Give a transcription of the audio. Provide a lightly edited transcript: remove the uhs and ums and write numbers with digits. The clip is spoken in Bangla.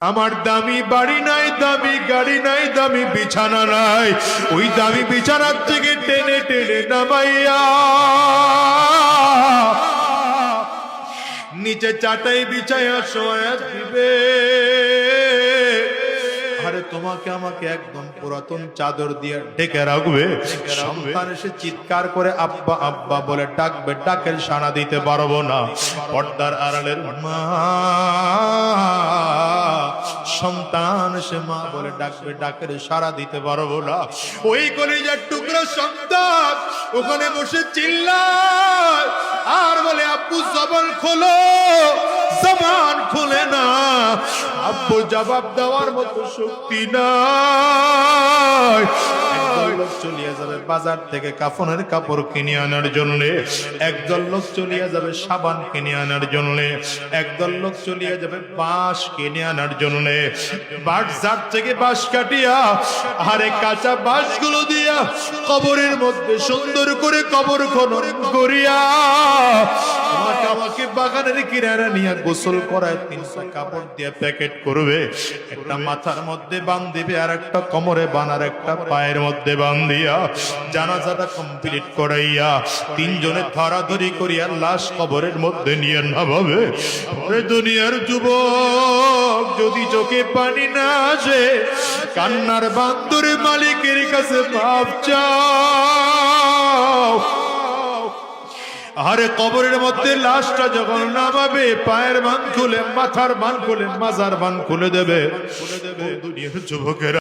আমার দামি বাড়ি নাই, দামি গাড়ি নাই, দামি বিছানা নাই, ওই দামি বিছানার থেকে টেনে টেনে নামাইয়া নিচে চাটাই বিছাইয়া শোয়া দিবে। আরে তোমাকে আমাকে একদম পুরাতন চাদর দিয়ে ঢেকে রাখবে। সন্তান এসে চিৎকার করে আব্বা আব্বা বলে ডাকবে, ডাকের সাড়া দিতে পারবো না। পর্দার আড়ালের মা সন্তান সে মা বলে ডাকবে, ডাকের সাড়া দিতে পারবো না। ওই কলিজার টুকরা সন্তান ওখানে বসে চিল্লায় আর বলে আব্বু জবান খোলো, জবান খুলে না। আব্বু জবাব দেওয়ার মতো শক্তি নাই। একদল লোক চলিয়ে যাবে বাজার থেকে কাফনের কাপড় কিনে আনার জন্য, একদল লোক চলিয়ে যাবে সাবান কিনে আনার জন্য, একদল লোক চলিয়ে যাবে বাঁশ কিনে আনার জন্য। বাজার থেকে বাঁশ কাটিয়া আরে কাঁচা বাঁশগুলো দিয়া কবরের মধ্যে সুন্দর করে কবর খনন করিয়া আমাকে বাগানের কিনারা নিয়ে গোসল করায় 3টা কাপড় দিয়ে প্যাকেট করবে। একটা মাথার মধ্যে বাঁধিবে, আর একটা কোমরে বানার, একটা পায়ের মধ্যে বাঁধিয়া জানাজাটা কমপ্লিট করাইয়া 3 জনে ধরাধরি করিয়া লাশ কবরের মধ্যে নিয়ে নামাবে। ওরে দুনিয়ার যুবক, যদি চোখে পানি না আসে কান্নার বান্দরে মালিকের কাছে মাপ চাও। আরে কবরের মধ্যে লাশটা যখন নামাবে পায়ের বান খুলে, মাথার বান খুলে, মাজার বান খুলে দেবে। দুনিয়ার যুবকেরা